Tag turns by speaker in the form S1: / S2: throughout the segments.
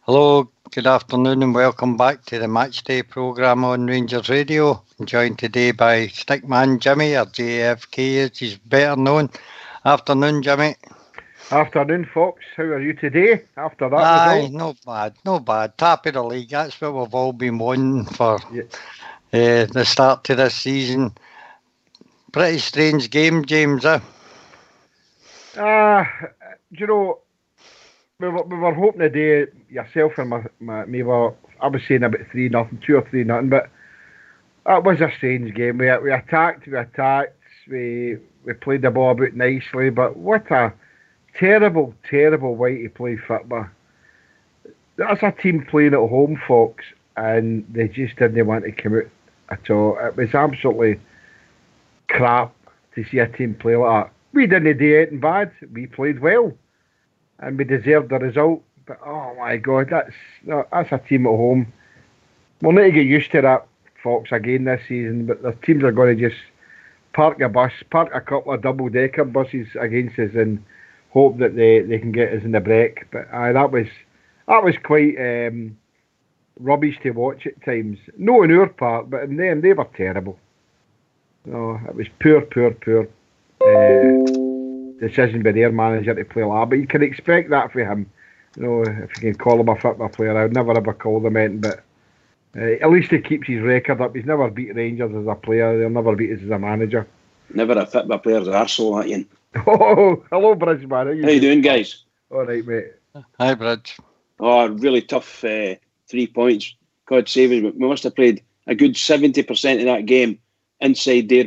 S1: Hello, good afternoon and welcome back to the Matchday programme on Rangers Radio. I'm joined today by Stickman Jimmy, or JFK as he's better known. Afternoon, Jimmy.
S2: Afternoon, Fox. How are you today after that result?
S1: Not bad. Top of the league, that's what we've all been wanting for the start to this season. Pretty strange game, James,
S2: You know, we were hoping today, yourself and me were, I was saying about 3-0, 2 or 3-0, but that was a strange game. We attacked, we played the ball about nicely, but what a terrible, terrible way to play football. That's a team playing at home, folks, and they just didn't want to come out at all. It was absolutely crap to see a team play like that. We didn't do anything bad. We played well, and we deserved the result. But oh my God, that's a team at home. We'll need to get used to that, folks, again this season. But the teams are going to just park a couple of double-decker buses against us and hope that they can get us in the break. But that was quite rubbish to watch at times. No on our part, but in them, they were terrible. No, it was poor decision by their manager to play like that. But you can expect that for him. You know, if you can call him a football player, I would never ever call them anything, but at least he keeps his record up. He's never beat Rangers as a player. They'll never beat us as a manager.
S3: Never a football player's arsehole, that you.
S2: Oh, hello, Bridge, man.
S3: How you doing, guys?
S2: All right, mate.
S1: Hi, Bridge.
S3: Oh, really tough 3 points. God save us. We must have played a good 70% of that game inside there,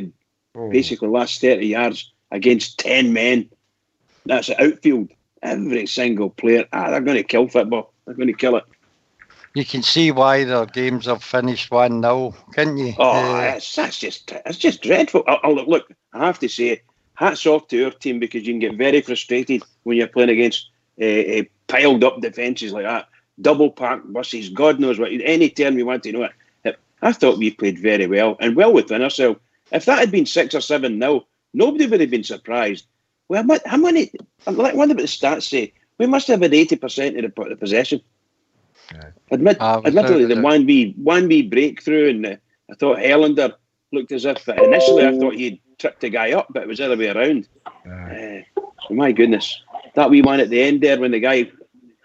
S3: basically last 30 yards against 10 men. That's the outfield. Every single player. They're going to kill football. They're going to kill it.
S1: You can see why their games have finished 1-0, can't you?
S3: Oh, it's just dreadful. Look, I have to say, hats off to our team, because you can get very frustrated when you're playing against piled up defences like that. Double parked buses, God knows what. Any term you want to know it. I thought we played very well and well within ourselves. If that had been 6 or 7-0, nobody would have been surprised. Well, how many? Like what about the stats say? We must have had 80% of the possession. Yeah. Admittedly, the 1v breakthrough, and I thought Helander looked as if initially I thought he'd tripped the guy up, but it was the other way around. My goodness, that wee one at the end there when the guy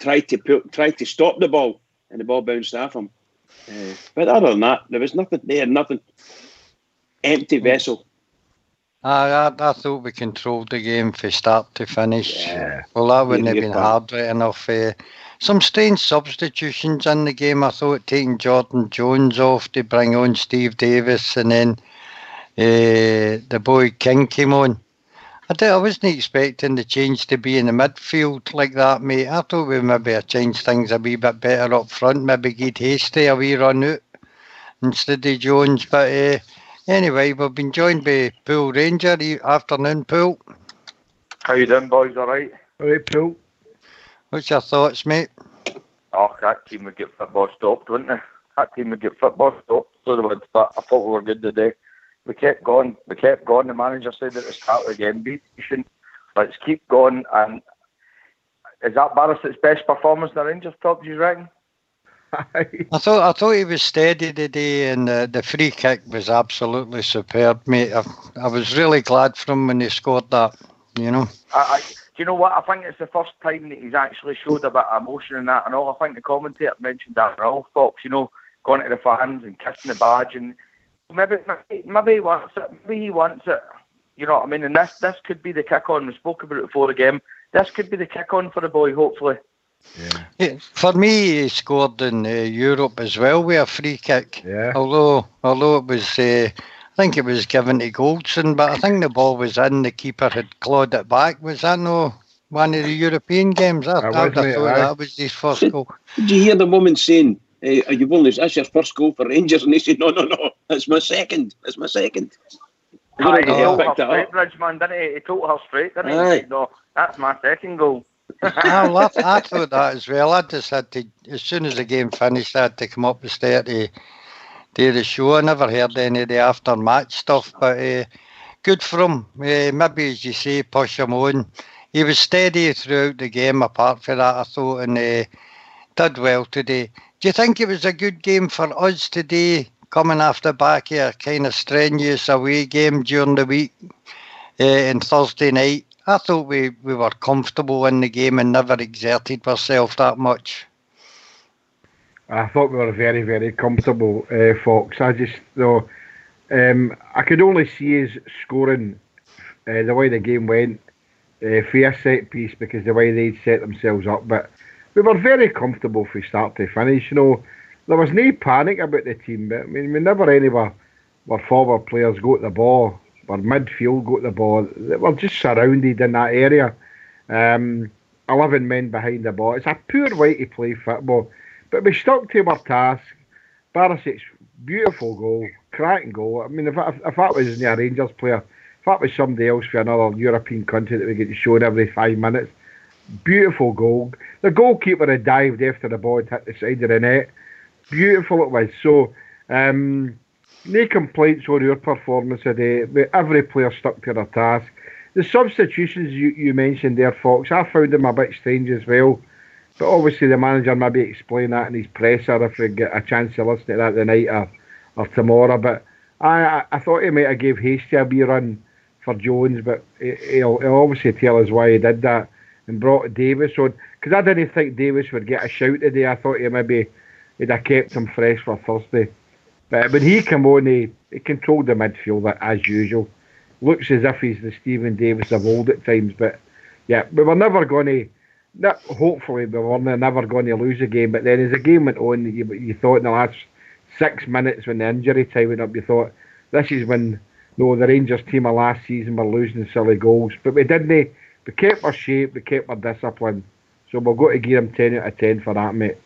S3: tried to stop the ball and the ball bounced off him. But other than that, there was nothing there, nothing. Empty vessel.
S1: I thought we controlled the game from start to finish. Yeah. Well, that wouldn't have been hard right enough. Some strange substitutions in the game. I thought taking Jordan Jones off to bring on Steve Davis, and then the boy King came on. I wasn't expecting the change to be in the midfield like that, mate. I thought we maybe have changed things a wee bit better up front. Maybe give Hasty a wee run out instead of Jones. But anyway, we've been joined by Pool Ranger. Afternoon, Pool.
S4: How you doing, boys? All right?
S2: All right, Pool.
S1: What's your thoughts, mate?
S4: Oh, that team would get football stopped, wouldn't they? That team would get football stopped. So they would. But I thought we were good today. We kept going. The manager said at the start of the game, be patient. Let's keep going. And is that Barrett's best performance in the Rangers top, do you reckon?
S1: I thought he was steady today, and the free kick was absolutely superb, mate. I was really glad for him when he scored that, you know.
S4: Do you know what? I think it's the first time that he's actually showed a bit of emotion in that and all. I think the commentator mentioned that for all Fox, you know, going to the fans and kissing the badge, and maybe he wants it. Maybe he wants it. You know what I mean? And this could be the kick on. We spoke about it before the game. This could be the kick on for the boy, hopefully.
S1: Yeah, for me, he scored in Europe as well with a free kick.
S2: Yeah.
S1: Although it was, I think it was given to Goldson, but I think the ball was in. The keeper had clawed it back. Was that no one of the European games? I thought that was his first goal.
S3: Did you hear the woman saying, that's your first goal for Rangers? And he said, no, it's my second. It's my second.
S4: He told her straight, Bridgeman, didn't he? He told her straight, didn't he? He said, no, that's my second goal.
S1: I thought that as well. I just had to, as soon as the game finished, I had to come up the stair to do the show. I never heard any of the after-match stuff, but good for him. Maybe, as you say, push him on. He was steady throughout the game, apart from that, I thought, and did well today. Do you think it was a good game for us today, coming off the back of a kind of strenuous away game during the week and Thursday night? I thought we were comfortable in the game and never exerted ourselves that much.
S2: I thought we were very, very comfortable, Fox. I just, though, I could only see us scoring the way the game went for a set piece because the way they'd set themselves up. But we were very comfortable from start to finish. You know, there was no panic about the team. But I mean, whenever any of our forward players got the ball, or midfield got the ball, they were just surrounded in that area. 11 men behind the ball. It's a poor way to play football. But we stuck to our task. Barisic's beautiful goal, cracking goal. I mean, if that was a Rangers player, if that was somebody else for another European country that we get shown every 5 minutes, beautiful goal. The goalkeeper had dived after the ball had hit the side of the net. Beautiful it was. So, no complaints on our performance today. Every player stuck to their task. The substitutions you mentioned there, Fox, I found them a bit strange as well. But obviously the manager maybe explain that in his presser if we get a chance to listen to that tonight or tomorrow. But I thought he might have gave Hasty a wee run for Jones, but he'll obviously tell us why he did that and brought Davis on. Because I didn't think Davis would get a shout today. I thought he'd have kept him fresh for Thursday. But when he came on, he controlled the midfield as usual. Looks as if he's the Stephen Davis of old at times. But yeah, we were never going to... hopefully we were never going to lose a game, but then as the game went on, you thought in the last 6 minutes when the injury time went up, you thought this is when the Rangers team of last season were losing silly goals, but we didn't. We kept our shape, we kept our discipline, so we'll go to give him 10 out of 10 for that, mate.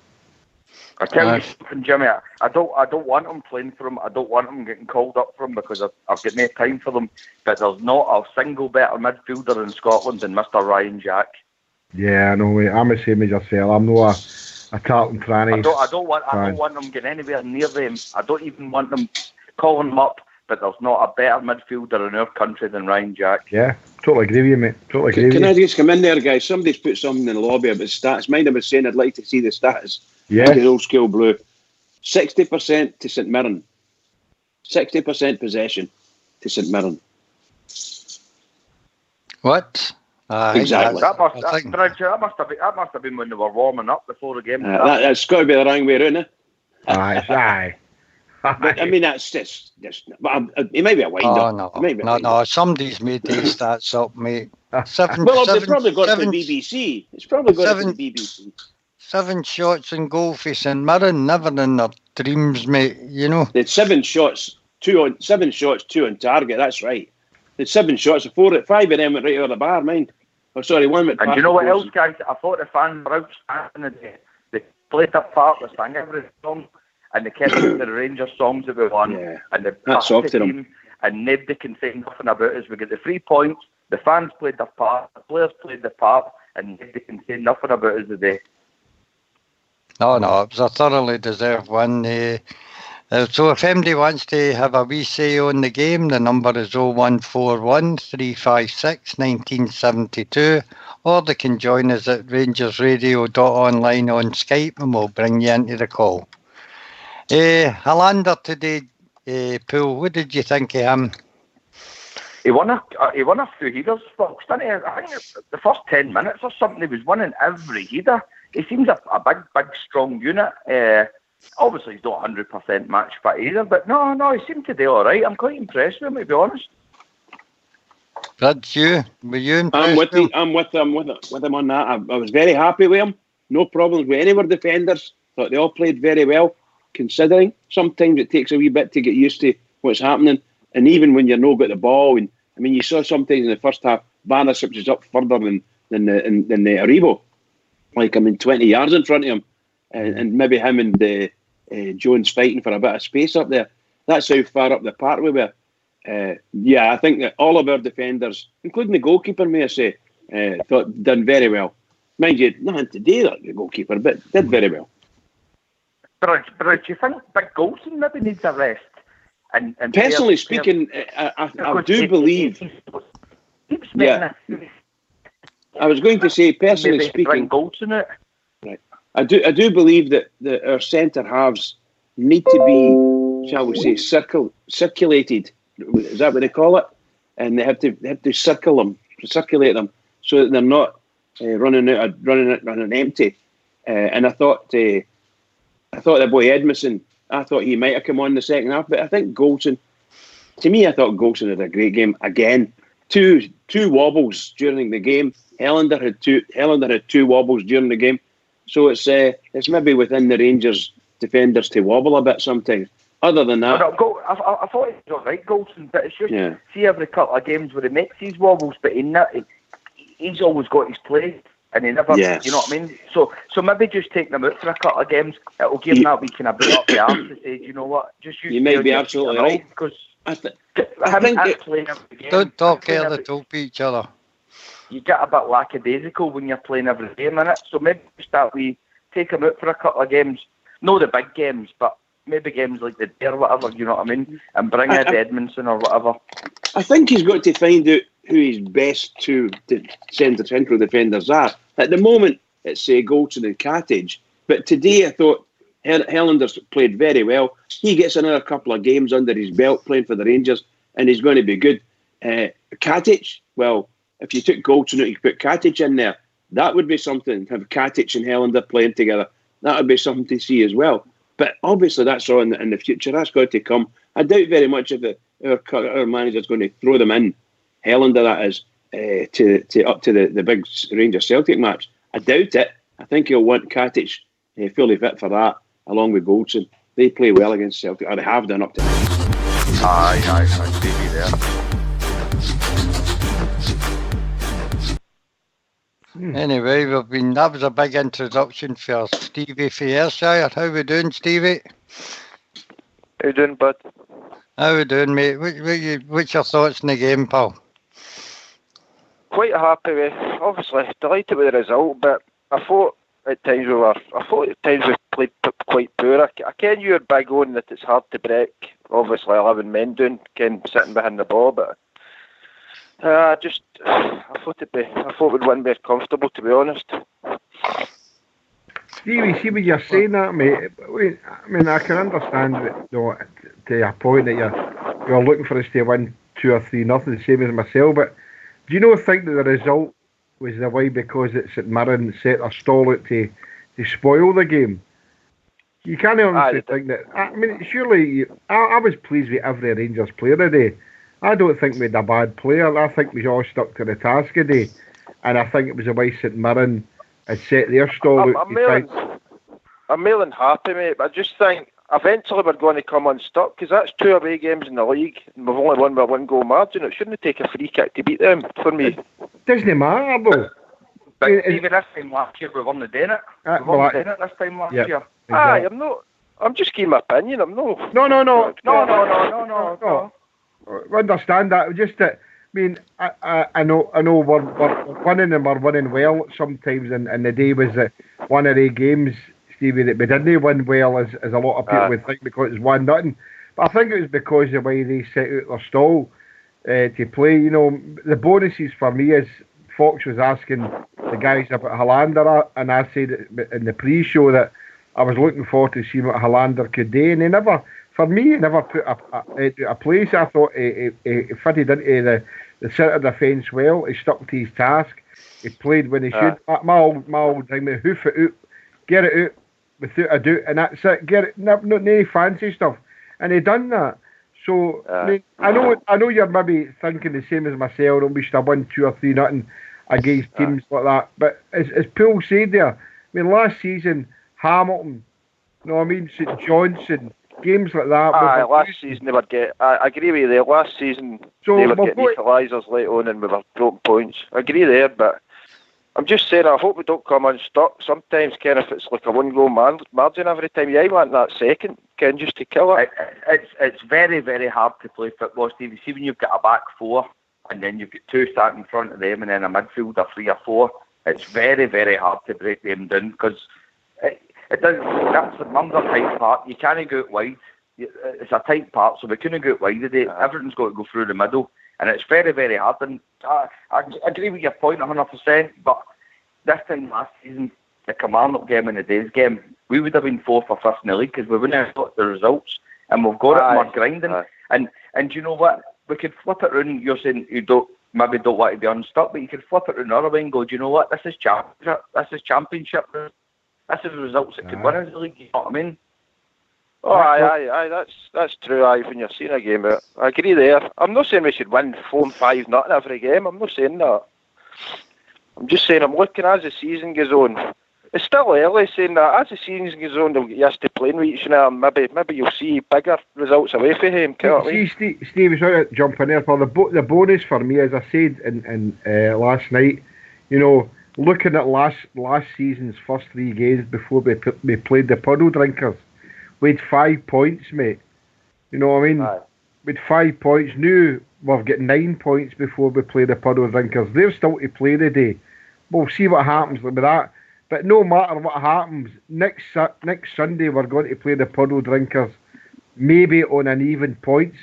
S4: I tell you something, Jimmy. I don't want him playing for him. I don't want him getting called up for him because I've got no time for them. But there's not a single better midfielder in Scotland than Mr. Ryan Jack.
S2: Yeah, I know, mate. I'm the same as yourself. I'm not a Tartan Tranny.
S4: I don't want them getting anywhere near them. I don't even want them calling him up. But there's not a better midfielder in our country than Ryan Jack.
S2: Yeah, totally agree with you, mate. Totally agree with you.
S3: Can I just come in there, guys? Somebody's put something in the lobby about stats. Mind I was saying I'd like to see the stats.
S2: Yeah.
S3: The old school blue. 60% to St Mirren. 60% possession to St Mirren.
S1: What?
S3: Exactly.
S4: That must have been when they were warming up before the game.
S3: That's got to be the wrong way around,
S2: Aye.
S3: But, I mean, that's just it might be a wind-up.
S1: No, somebody's made these stats up, mate.
S3: They've probably got the BBC. It's probably got the BBC.
S1: 7 shots in goal for St Mirren, never in their dreams, mate, you know.
S3: They had 7 shots, 2 on target, that's right. They had 7 shots, 5 of them went right over the bar, mind. Oh, sorry, 1 went past.
S4: And you know what else, guys? I thought the fans were outstanding today. They played their part, they sang every song, and they kept the Rangers songs that we won. Yeah, and they passed the team, and nobody can say nothing about us. We got the 3 points, the fans played their part, the players played their part, and nobody can say nothing about us today.
S1: No, it was a thoroughly deserved win. So if anybody wants to have a wee say on the game, the number is 0141 356 1972, or they can join us at rangersradio.online on Skype and we'll bring you into the call. Hollander today, Poole, what did you think of him?
S4: He won a few headers, Fox, didn't he? I think the first 10 minutes or something, he was winning every header. He seems a big, strong unit. Obviously, he's not 100% match fit either, but no, he seemed to do all right. I'm quite impressed with him, to be honest.
S1: Brad, were you impressed?
S3: I'm with him on that. I was very happy with him. No problems with any of our defenders. Thought they all played very well, considering sometimes it takes a wee bit to get used to what's happening. And even when you're not got the ball, and I mean, you saw sometimes in the first half, Barisic was up further than the Aribo. Like, 20 yards in front of him. And maybe him and Jones fighting for a bit of space up there. That's how far up the park we were. I think that all of our defenders, including the goalkeeper, may I say, thought done very well. Mind you, nothing today, the goalkeeper, but did very well.
S4: But do you think Big Goldson maybe needs a rest? And
S3: personally speaking, I do believe... I was going to say, personally speaking...
S4: Goldson out.
S3: Right. I do believe that our centre halves need to be, shall we say, circulated. Is that what they call it? And they have to circulate them, so that they're not running empty. And I thought the boy Edmondson, I thought he might have come on in the second half, but I think Goldson. To me, I thought Goldson had a great game again. Two wobbles during the game. Helander had two wobbles during the game. So it's maybe within the Rangers defenders to wobble a bit sometimes. Other than that,
S4: I thought he was all right, Goldson, but it's just see every couple of games where he makes these wobbles, but he's always got his play, and he never, you know what I mean. So maybe just take them out for a couple of games. It'll give him that week and a bit up the arm to say, you know what, just use.
S3: You may be absolutely right,
S4: because
S3: I think
S1: don't talk out the top of each other.
S4: You get a bit lackadaisical when you're playing every game in it. So maybe start take him out for a couple of games. No the big games, but maybe games like the day or whatever, you know what I mean? And bring in Edmondson or whatever.
S3: I think he's got to find out who his best two central defenders are. At the moment, it's Goldson and Katic. But today I thought Helander's played very well. He gets another couple of games under his belt playing for the Rangers, and he's going to be good. Katic, well, if you took Goldson out, you put Katic in there, that would be something. Have Katic and Helander playing together. That would be something to see as well. But obviously that's all in the future. That's got to come. I doubt very much if our manager's going to throw them in, Helander that is, to up to the big Rangers Celtic match. I doubt it. I think he'll want Katic fully fit for that, along with Goldson. They play well against Celtic, or they have done up to now.
S4: Aye, Stevie there.
S1: Anyway, that was a big introduction for Stevie for Ayrshire. How we doing, Stevie?
S5: How you doing, bud?
S1: How we doing, mate? What's your thoughts on the game, pal?
S5: Quite happy with, obviously delighted with the result, but I thought at times we played quite poor. I ken you're big on that it's hard to break. Obviously 11 men doing, sitting behind the ball, but I thought we'd win more comfortable, to be honest.
S2: Stevie, see when you're saying that, mate. I mean, I can understand that, to a point that you're looking for us to win 2 or 3-0, the same as myself. But do you not think that the result was the way because it's at Mirren set a stall out to spoil the game? You can't honestly think that. I mean, surely I was pleased with every Rangers player today. I don't think we had a bad player. I think we all stuck to the task today. And I think it was the way St Mirren had set their stall out.
S5: I'm more than happy, mate. But I just think eventually we're going to come unstuck, because that's 2 away games in the league and we've only won by 1 goal margin. It shouldn't take a free kick to beat them, for me.
S2: Doesn't matter, though.
S4: But even this time last year, we won the Dennett. We won the Dennett this time last year.
S5: Exactly. Aye, I'm just giving my opinion.
S2: No. I understand that. Just that, I mean, I know we're winning and we're winning well sometimes, and the day was one of the games, Stevie, that we didn't win well, as a lot of people would think, because it's 1-0. But I think it was because of the way they set out their stall to play. You know, the bonuses for me is Fox was asking the guys about Helander, and I said in the pre-show that I was looking forward to seeing what Helander could do, and he never put a place. I thought he fitted into the centre defence well. He stuck to his task. He played when he should. My old thing, hoof it out, get it out without a doubt, and that's it. Get it, not any fancy stuff. And he done that. So I mean, I know you're maybe thinking the same as myself. We should have won 2 or 3-0 against teams like that. But as Paul said there, I mean, last season Hamilton, you know what I mean, St Johnson, games like that.
S5: Last season they would get. I agree with you there. Last season they were getting equalisers late on and we were broken points. I agree there, but I'm just saying I hope we don't come unstuck. Sometimes, Ken, if it's like a 1 goal margin every time, you want that second, Ken, just to kill it.
S4: It's very, very hard to play football, Stevie. See when you've got a back 4 and then you've got 2 starting in front of them and then a midfielder 3 or 4. It's very, very hard to break them down, because it does. That's the Mum's a tight part. You can't go out wide. It's a tight part, so we couldn't go out wide today. Everything's got to go through the middle, and it's very, very hard. And I agree with your point 100%. But this time last season, the Kilmarnock game and the Days game, we would have been 4th or 5th in the league because we wouldn't have got the results, and we've got it and we're grinding. And do you know what? We could flip it round. You're saying you don't want to be unstuck, but you could flip it round the other way and go, do you know what? This is championship. This is championship. This is the results that could win us the league. You know what I mean?
S5: Oh, aye, that's true. Aye, when you're seeing a game out, I agree there. I'm not saying we should win 4-5-0 every game. I'm not saying that. I'm just saying I'm looking as the season goes on. It's still early saying that as the season goes on, they'll get used to playing with each other. Maybe you'll see bigger results away from him.
S2: See, Steve, sorry to jump in there for the bonus for me, as I said in last night. You know, looking at last season's first 3 games before we played the Puddle Drinkers, we had 5 points, mate. You know what I mean?
S5: Aye.
S2: With 5 points, now we've got 9 points before we play the Puddle Drinkers. They're still to play today. We'll see what happens with that. But no matter what happens, next Sunday we're going to play the Puddle Drinkers, maybe on an even points,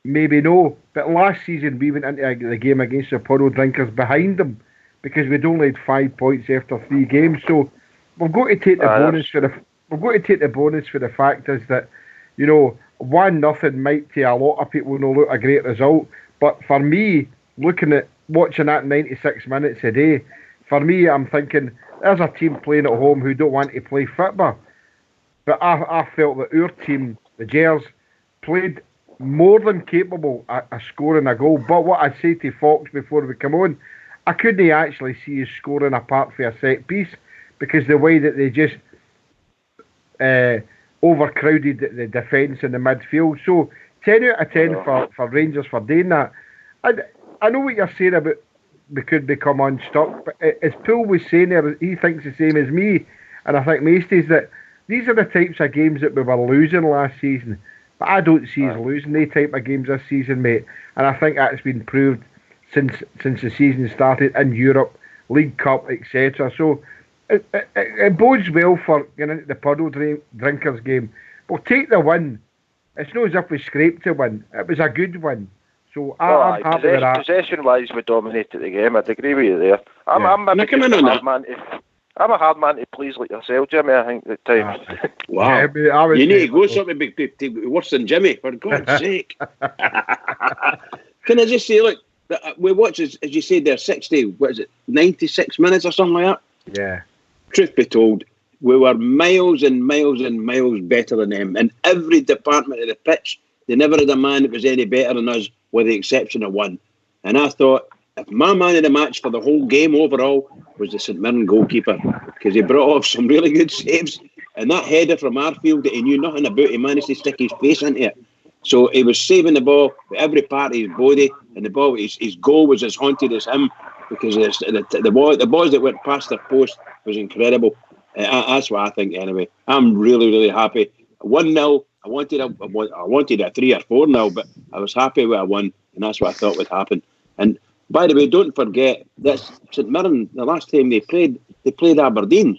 S2: maybe no. But last season we went into the game against the Puddle Drinkers behind them because we'd only had 5 points after 3 games. So we've got to take the bonus for the. We've got to take the bonus for the fact is that, you know, 1-0 might to a lot of people not look a great result, but for me, watching that 96 minutes a day, for me, I'm thinking there's a team playing at home who don't want to play football. But I felt that our team, the Gers, played more than capable of scoring a goal. But what I say to Fox before we come on, I couldn't actually see us scoring apart from a set piece because the way that they just overcrowded the defence in the midfield. So 10 out of 10 for Rangers for doing that. I know what you're saying about we could become unstuck, but as Poole was saying there, he thinks the same as me, and I think Masty's that these are the types of games that we were losing last season, but I don't see us losing these type of games this season, mate, and I think that's been proved since the season started in Europe, League Cup, etc. So it bodes well for getting into the Puddle Drinkers game. We'll take the win. It's not as if we scraped to win. It was a good win. So I'm happy with that.
S5: Possession-wise, we dominated the game. I'd agree with you there. I'm a hard man to please like yourself, Jimmy, I think, at times.
S3: Wow. Yeah, you need to go something worse than Jimmy, for God's sake. Can I just say, look, we watched, as you said there, 96 minutes or something like that?
S2: Yeah.
S3: Truth be told, we were miles and miles and miles better than them. In every department of the pitch, they never had a man that was any better than us, with the exception of one. And I thought, if my man of the match for the whole game overall was the St Mirren goalkeeper, because he brought off some really good saves, and that header from our field that he knew nothing about, he managed to stick his face into it. So he was saving the ball with every part of his body, and the ball, his goal was as haunted as him, because the boys that went past the post was incredible. That's what I think anyway. I'm really, really happy. 1-0. I wanted a 3 or 4-0, but I was happy with a 1, and that's what I thought would happen. And by the way, don't forget that St Mirren, the last time they played Aberdeen.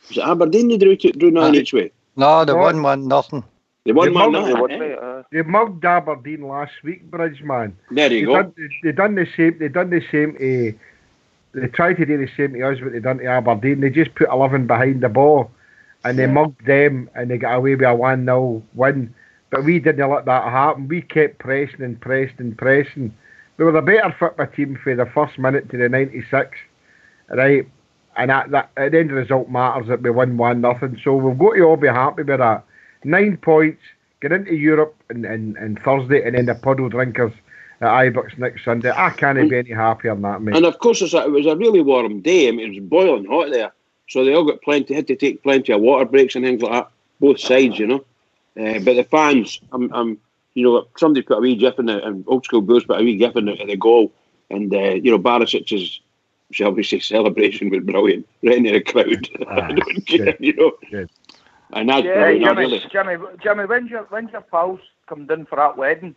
S3: Was it Aberdeen they drew 9 each way?
S1: No, they won 1-0.
S3: They won 1-0.
S2: They mugged Aberdeen last week, Bridgeman.
S3: There you go.
S2: They done the same. They tried to do the same to us, what they done to Aberdeen. They just put 11 behind the ball, and they mugged them, and they got away with a 1-0 win. But we didn't let that happen. We kept pressing and pressing and pressing. We were the better football team for the first minute to the 96th, right? And that at the end of the result matters that we won 1-0. So we've got to all be happy with that. 9 points, get into Europe and Thursday, and then the Puddle Drinkers at Ibrox next Sunday. I can't be any happier than that, mate.
S3: And of course, it was a really warm day. I mean, it was boiling hot there, so they all had to take plenty of water breaks and things like that, both sides, you know. But the fans, somebody put a wee gif in the, and Old School Blues put a wee gif in the goal, and Barisic's, shall we say, celebration was brilliant. Right into the crowd,
S2: Good.
S3: And that's
S4: Jimmy, when's your pals come down for that wedding?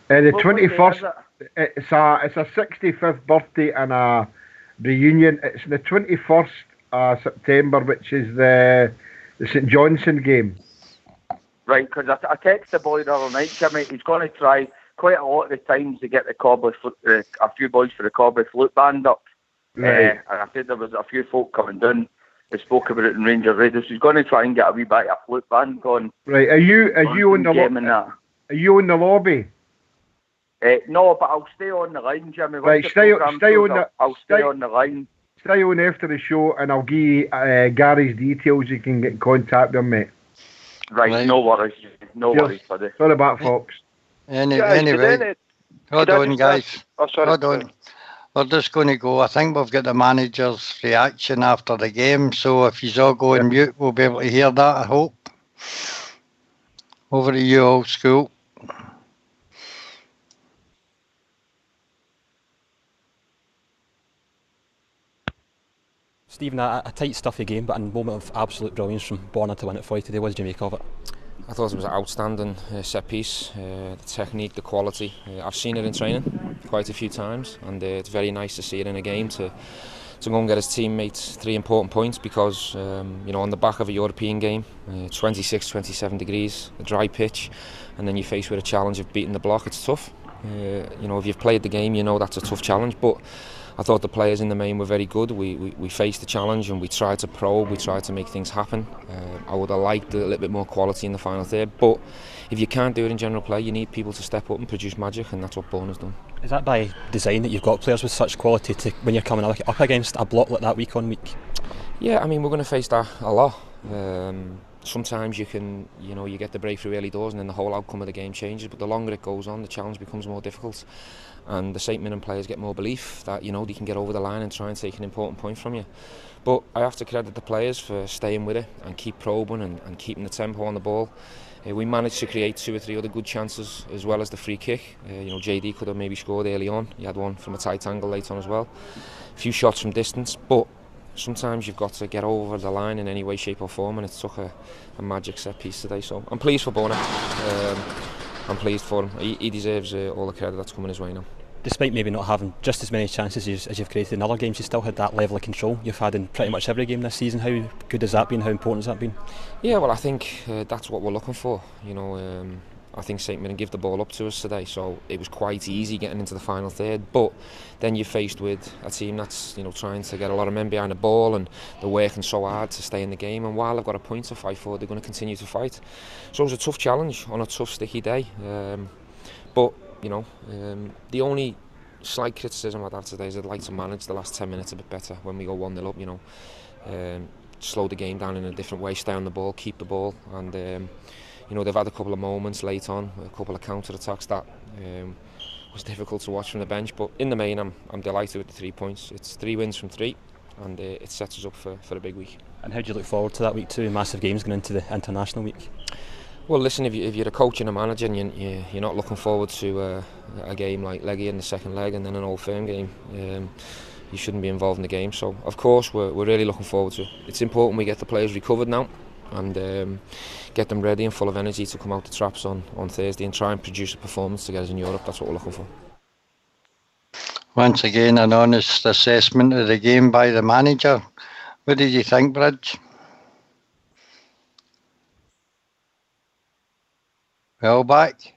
S2: The 21st. It's a 65th birthday and a reunion. It's the 21st September, which is the St Johnson game.
S4: Right, because I texted the boy the other night, Jimmy. He's going to try quite a lot of the times to get a few boys for the Corbie Flute band up.
S2: Right.
S4: And I said there was a few folk coming down. They spoke about it in Rangers Radio. So he's going to try and get a wee bit of flute band going.
S2: Right, are you on the Are you in the lobby?
S4: No, but I'll stay on the line, Jimmy.
S2: Right,
S4: I'll stay on the line.
S2: Stay on after the show, and I'll give you Gary's details. You can get in contact with him, mate.
S4: Right, no worries. No worries, buddy.
S2: Sorry about Fox.
S1: Anyway, hold on, guys.
S5: Sorry.
S1: Hold on. We're just going to go. I think we've got the manager's reaction after the game, so if you all go on mute, we'll be able to hear that, I hope. Over to you, old school.
S6: Stephen, a tight, stuffy game, but a moment of absolute brilliance from Borna to win it for you today. What did you make of it?
S7: I thought it was an outstanding set piece. The technique, the quality. I've seen it in training quite a few times, and it's very nice to see it in a game to go and get his teammates 3 important points because on the back of a European game, 26, 27 degrees, a dry pitch, and then you're faced with a challenge of beating the block. It's tough. If you've played the game, you know that's a tough challenge, but I thought the players in the main were very good. We faced the challenge and we tried to probe, we tried to make things happen. I would have liked a little bit more quality in the final third, but if you can't do it in general play, you need people to step up and produce magic, and that's what Borna's done. Is that by design that you've got players with such quality to when you're coming up against a block like that week on week? Yeah, I mean, we're going to face that a lot. Sometimes you can, you get the breakthrough early doors and then the whole outcome of the game changes, but the longer it goes on, the challenge becomes more difficult. And the St Mirren players get more belief that they can get over the line and try and take an important point from you. But I have to credit the players for staying with it and keep probing and keeping the tempo on the ball. We managed to create 2 or 3 other good chances as well as the free kick. JD could have maybe scored early on. He had one from a tight angle late on as well. A few shots from distance, but sometimes you've got to get over the line in any way, shape or form, and it took a magic set piece today. So I'm pleased for Borna. I'm pleased for him. He deserves all the credit that's coming his way now. Despite maybe not having just as many chances as you've created in other games, you still had that level of control you've had in pretty much every game this season. How good has that been? How important has that been? Yeah, well, I think that's what we're looking for. I think St Mirren gave the ball up to us today, so it was quite easy getting into the final third. But then you're faced with a team that's trying to get a lot of men behind the ball, and they're working so hard to stay in the game. And while they've got a point to fight for, they're going to continue to fight. So it was a tough challenge on a tough, sticky day. But the only slight criticism I'd have today is I'd like to manage the last 10 minutes a bit better when we go 1-0 up. Slow the game down in a different way, stay on the ball, keep the ball, and they've had a couple of moments late on, a couple of counter-attacks that was difficult to watch from the bench. But in the main, I'm delighted with the 3 points. It's 3 wins from 3, and it sets us up for a big week. And how do you look forward to that week too? Massive games going into the international week. Well, listen, if you're a coach and a manager and you're not looking forward to a game like Leggy in the second leg and then an Old Firm game, you shouldn't be involved in the game. So, of course, we're really looking forward to it. It's important we get the players recovered now and get them ready and full of energy to come out the traps on Thursday and try and produce a performance to get us in Europe. That's what we're looking for.
S1: Once again, an honest assessment of the game by the manager. What did you think, Bridge? Well, back?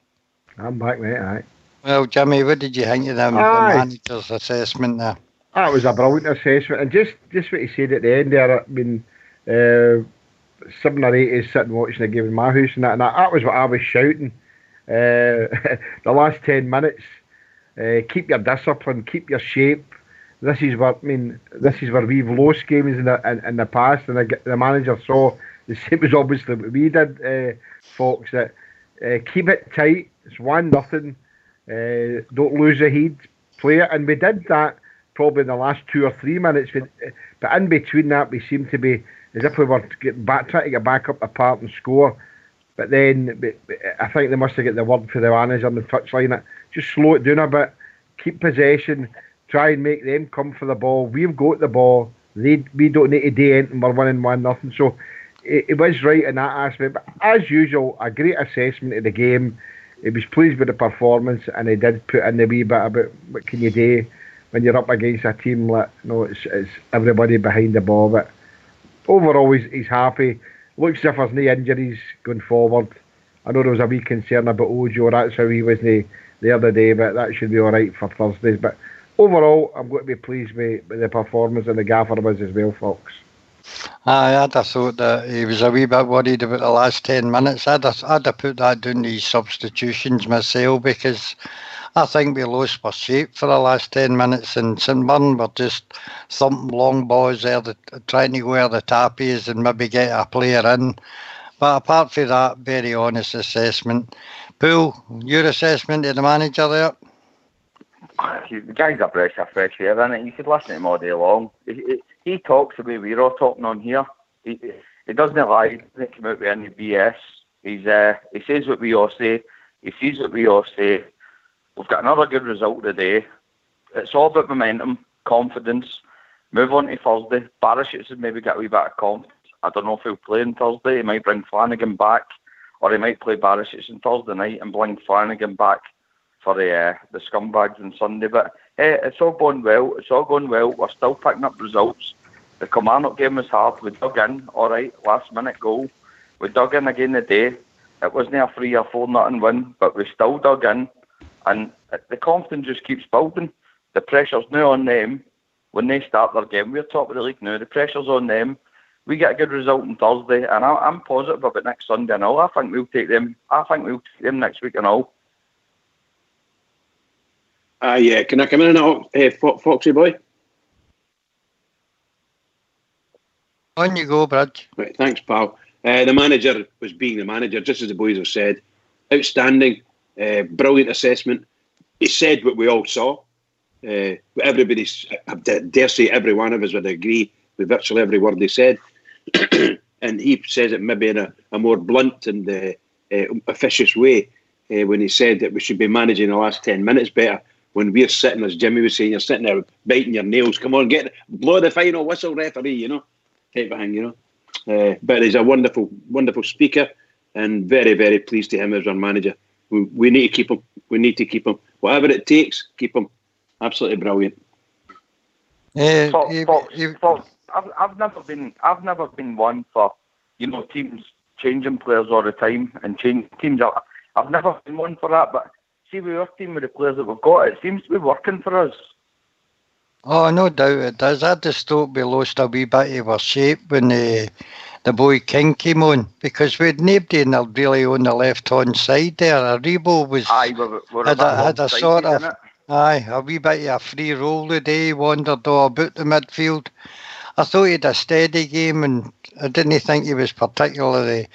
S2: I'm back, mate, aye.
S1: Well, Jimmy, what did you think of the manager's assessment there?
S2: That was a brilliant assessment, and just what he said at the end there, I mean, 7 or 8 is sitting watching the game in my house, and that was what I was shouting. The last 10 minutes, keep your discipline, keep your shape. This is where we've lost games in the past, and the manager saw the same as obviously what we did, Fox, that keep it tight. It's 1-0. Don't lose the heat. Play it, and we did that probably in the last 2 or 3 minutes. But in between that, we seemed to be as if we were trying to get back up the park and score. But then I think they must have got the word for the manager on the touchline. Just slow it down a bit. Keep possession. Try and make them come for the ball. We've got the ball. We don't need to do anything. We're winning 1-0. So it was right in that aspect. But as usual, a great assessment of the game. He was pleased with the performance, and he did put in the wee bit about what can you do when you're up against a team like it's everybody behind the ball. But overall, he's happy. Looks as if there's no injuries going forward. I know there was a wee concern about Ojo. That's how he was the other day, but that should be all right for Thursdays. But overall, I'm going to be pleased with the performance, and the gaffer was as well, Fox.
S1: I'd have thought that he was a wee bit worried about the last 10 minutes. I'd have put that down to his substitutions myself, because I think we lost our shape for the last 10 minutes, and St Mirren were just thumping long balls there, trying to go where the tap is and maybe get a player in. But apart from that, very honest assessment. Poole, your assessment of the manager there?
S4: The guy's a breath of fresh air, isn't it? You could listen to him all day long. He talks the way we're all talking on here. He doesn't lie. He doesn't come out with any BS. He says what we all say. He sees what we all say. We've got another good result today. It's all about momentum, confidence. Move on to Thursday. Barisic has maybe got a wee bit of confidence. I don't know if he'll play on Thursday. He might bring Flanagan back, or he might play Barisic on Thursday night and bring Flanagan back for the scumbags on Sunday. But it's all going well. It's all going well. We're still picking up results. The Kilmarnock game was hard. We dug in, all right, last minute goal. We dug in again today. It wasn't a 3 or 4-0 win, but we still dug in. And the confidence just keeps building. The pressure's now on them when they start their game. We're top of the league now. The pressure's on them. We get a good result on Thursday, and I'm positive about next Sunday and all. I think we'll take them. I think we'll take them next week and all.
S3: Yeah. Can I come in now, Foxy boy?
S1: On you go, Brad.
S3: Right, thanks, pal. The manager was being the manager, just as the boys have said. Outstanding, brilliant assessment. He said what we all saw. Everybody, I dare say every one of us would agree with virtually every word he said. And he says it maybe in a more blunt and officious way when he said that we should be managing the last 10 minutes better. When we're sitting, as Jimmy was saying, you're sitting there biting your nails. Come on, blow the final whistle, referee, type of thing, But he's a wonderful, wonderful speaker, and very, very pleased to him as our manager. We need to keep him. We need to keep him. Whatever it takes, keep him. Absolutely brilliant.
S4: I've never been one for teams changing players all the time and change teams. I've never been one for that. But see, with our team, with the players that we've got, it seems to be working for us.
S1: Oh, no doubt it does. I just thought we lost a wee bit of our shape when the boy King came on, because we had nobody really on the left-hand side there. Aribo was had a sort of a wee bit of a free roll today, wandered all about the midfield. I thought he had a steady game, and I didn't think he was particularly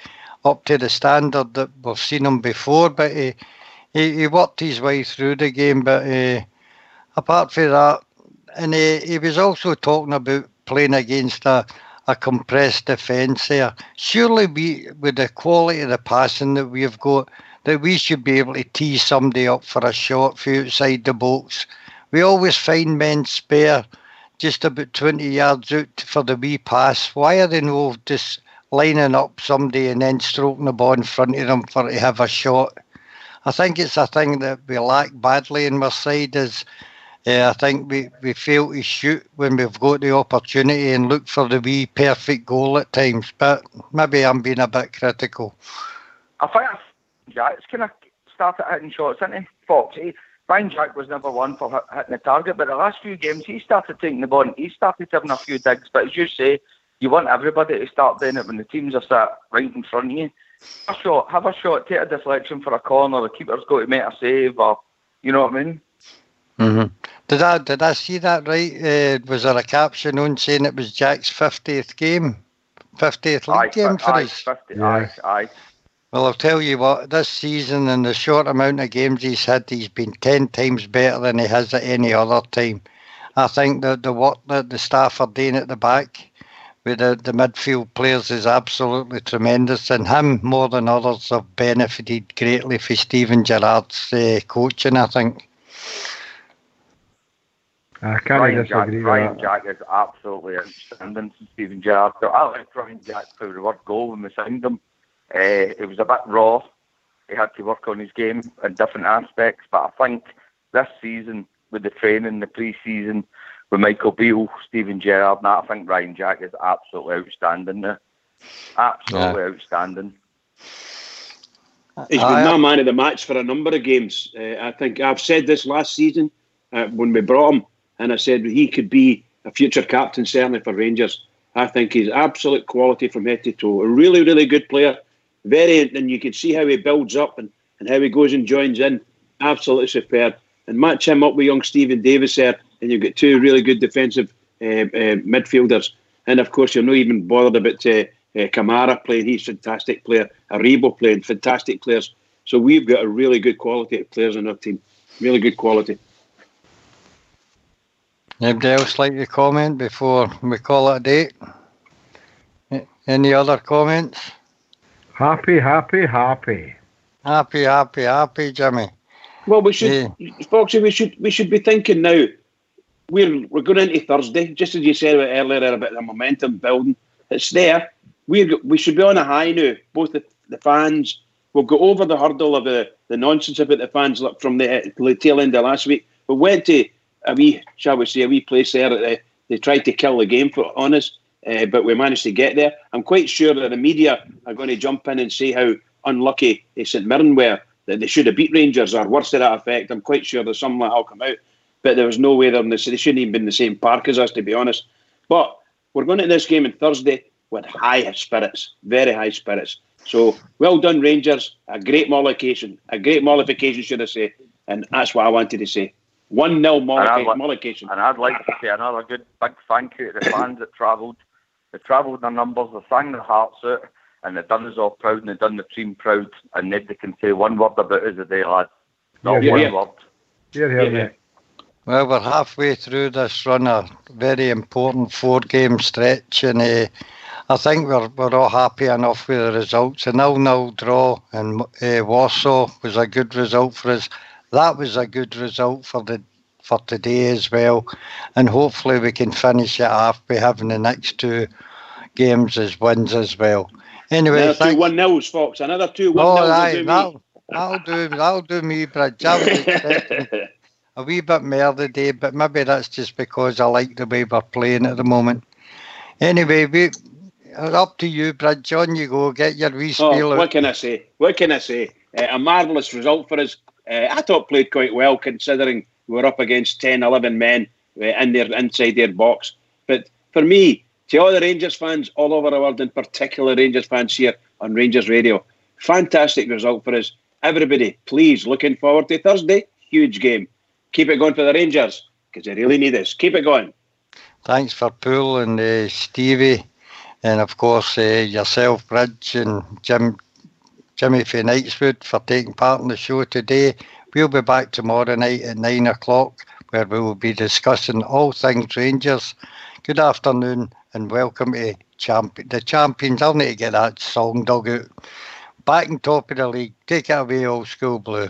S1: up to the standard that we've seen him before, but he worked his way through the game. But apart from that, and he was also talking about playing against a compressed defence there. Surely with the quality of the passing that we've got, that we should be able to tee somebody up for a shot from outside the box. We always find men spare just about 20 yards out for the wee pass. Why are they not just lining up somebody and then stroking the ball in front of them for to have a shot? I think it's a thing that we lack badly in our side. I think we fail to shoot when we've got the opportunity and look for the wee perfect goal at times. But maybe I'm being a bit critical.
S4: I think Jack's kind of started hitting shots, isn't he, Fox? Ryan Jack was never one for hitting the target, but the last few games he started taking the ball and he started having a few digs. But as you say, you want everybody to start doing it when the teams are sat right in front of you. Have a shot, take a deflection for a corner, the keeper's got to make a save, or you know what I mean?
S1: Mm-hmm. Did I see that right? Was there a caption on saying it was Jack's 50th game? 50th league game for us?
S4: 50, yeah. Aye.
S1: Well, I'll tell you what, this season, in the short amount of games he's had, he's been 10 times better than he has at any other time. I think that the work that the staff are doing at the back with the midfield players is absolutely tremendous, and him, more than others, have benefited greatly from Steven Gerrard's coaching, I think.
S2: I can't disagree with
S4: Ryan Jack is absolutely outstanding since Steven Gerrard. I liked Ryan Jack for the word goal when we signed him. It was a bit raw. He had to work on his game in different aspects, but I think this season, with the training, the pre-season, with Michael Beale, Steven Gerrard, and I think Ryan Jack is absolutely outstanding there. Absolutely outstanding.
S3: He's been my man of the match for a number of games. I think I've said this last season when we brought him, and I said he could be a future captain, certainly for Rangers. I think he's absolute quality from head to toe. A really, really good player. And you can see how he builds up and how he goes and joins in. Absolutely superb. And match him up with young Stephen Davis there, and you've got two really good defensive midfielders. And of course, you're not even bothered about Kamara playing. He's a fantastic player. Aribo playing, fantastic players. So we've got a really good quality of players in our team. Really good quality.
S1: Anybody else like to comment before we call it a day? Any other comments?
S2: Happy, happy, happy.
S1: Happy, happy, happy, Jimmy.
S3: Well, we should, Foxy. We should be thinking now. We're going into Thursday, just as you said earlier about the momentum building. It's there. We should be on a high now. Both the fans. We'll go over the hurdle of the nonsense about the fans from the tail end of last week. We went to a wee place there that they tried to kill the game on us, but we managed to get there. I'm quite sure that the media are going to jump in and say how unlucky St Mirren were, that they should have beat Rangers or worse to that effect. I'm quite sure there's something like that'll come out. But there was no way they shouldn't even been in the same park as us, to be honest. But we're going to this game on Thursday with high spirits, very high spirits. So, well done, Rangers. A great mollification, should I say. And that's what I wanted to say. 1-0 mollification.
S4: And I'd like to say another good big thank you to the fans that travelled. They travelled their numbers, they sang their hearts out, and they've done us all proud, and they've done the team proud. And nobody can say one word about us today, lad. Not one word.
S2: Yeah.
S1: Well, we're halfway through this run, a very important 4-game stretch, and I think we're all happy enough with the results. A 0-0 draw in Warsaw was a good result for us. That was a good result for today as well, and hopefully we can finish it off by having the next 2 games as wins as well. Anyway,
S3: another 2 1-0s, Fox. Another 2 1-0s.
S1: That'll do me, Bridge. I was expecting a wee bit more today, but maybe that's just because I like the way we're playing at the moment. Anyway, up to you, Bridge. On you go. Get your wee spiel out.
S3: What can I say? A marvellous result for us. I thought played quite well, considering we were up against 10, 11 men inside their box. But for me, to all the Rangers fans all over the world, in particular Rangers fans here on Rangers Radio, fantastic result for us. Everybody, please, looking forward to Thursday. Huge game. Keep it going for the Rangers, because they really need us. Keep it going.
S1: Thanks for Poole and Stevie, and of course yourself, Bridge, and Jimmy from Knightswood for taking part in the show today. We'll be back tomorrow night at 9 o'clock, where we will be discussing all things Rangers. Good afternoon and welcome to the champions. I'll need to get that song dug out. Back on top of the league. Take it away, Old School Blue.